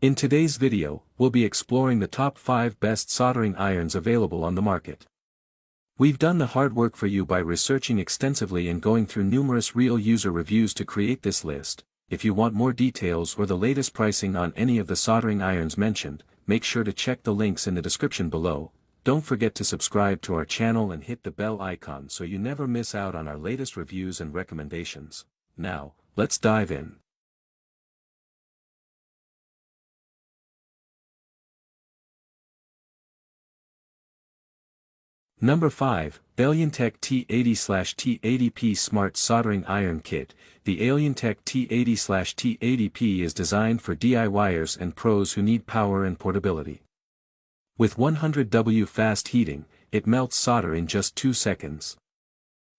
In today's video, we'll be exploring the top 5 best soldering irons available on the market. We've done the hard work for you by researching extensively and going through numerous real user reviews to create this list. If you want more details or the latest pricing on any of the soldering irons mentioned, make sure to check the links in the description below. Don't forget to subscribe to our channel and hit the bell icon so you never miss out on our latest reviews and recommendations. Now, let's dive in. Number 5, ALIENTEK T80/T80P Smart Soldering Iron Kit. The ALIENTEK T80/T80P is designed for DIYers and pros who need power and portability. With 100W fast heating, it melts solder in just 2 seconds.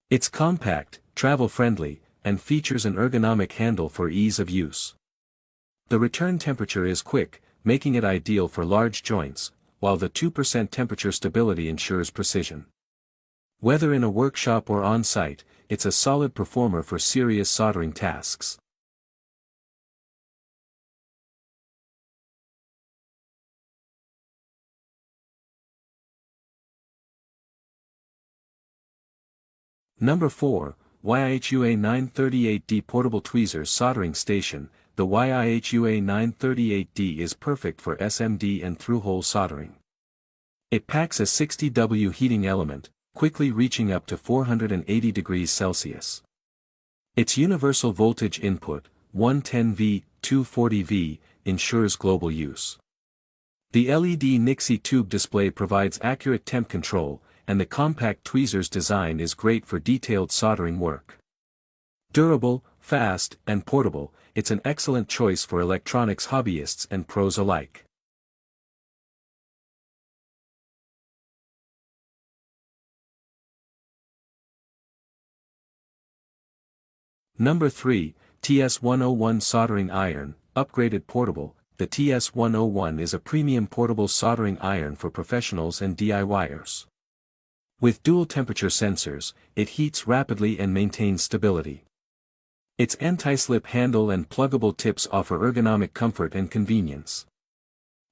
It's compact, travel-friendly, and features an ergonomic handle for ease of use. The return temperature is quick, making it ideal for large joints, while the 2% temperature stability ensures precision. Whether in a workshop or on-site, it's a solid performer for serious soldering tasks. Number 4, YIHUA 938D Portable Tweezers Soldering Station. The YIHUA 938D is perfect for SMD and through-hole soldering. It packs a 60W heating element, quickly reaching up to 480 degrees Celsius. Its universal voltage input, 110V, 240V, ensures global use. The LED Nixie tube display provides accurate temp control, and the compact tweezers design is great for detailed soldering work. Durable, fast, and portable, it's an excellent choice for electronics hobbyists and pros alike. Number 3, TS101 Soldering Iron, Upgraded Portable. The TS101 is a premium portable soldering iron for professionals and DIYers. With dual temperature sensors, it heats rapidly and maintains stability. Its anti-slip handle and pluggable tips offer ergonomic comfort and convenience.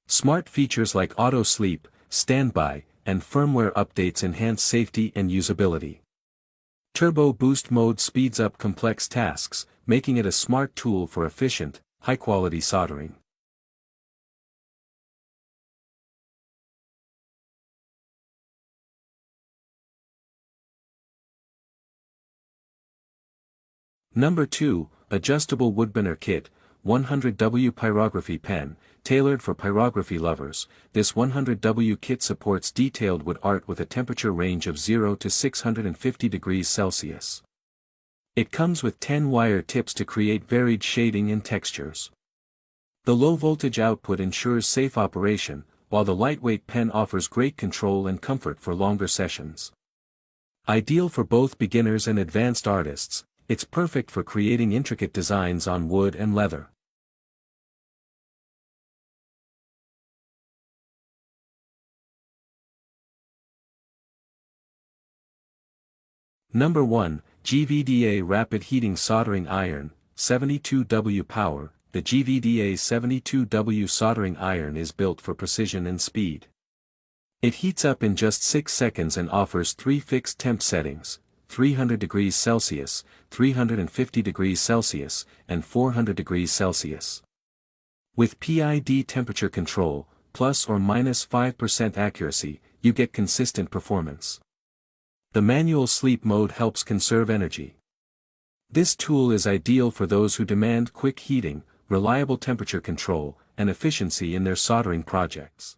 Smart features like auto sleep, standby, and firmware updates enhance safety and usability. Turbo Boost mode speeds up complex tasks, making it a smart tool for efficient, high-quality soldering. Number 2, Adjustable Woodburner Kit, 100W Pyrography Pen, tailored for pyrography lovers. This 100W kit supports detailed wood art with a temperature range of 0 to 650 degrees Celsius. It comes with 10 wire tips to create varied shading and textures. The low voltage output ensures safe operation, while the lightweight pen offers great control and comfort for longer sessions. Ideal for both beginners and advanced artists, it's perfect for creating intricate designs on wood and leather. Number 1, GVDA Rapid Heating Soldering Iron, 72W Power. The GVDA 72W soldering iron is built for precision and speed. It heats up in just 6 seconds and offers 3 fixed temp settings: 300 degrees Celsius, 350 degrees Celsius, and 400 degrees Celsius. With PID temperature control, plus or minus 5% accuracy, you get consistent performance. The manual sleep mode helps conserve energy. This tool is ideal for those who demand quick heating, reliable temperature control, and efficiency in their soldering projects.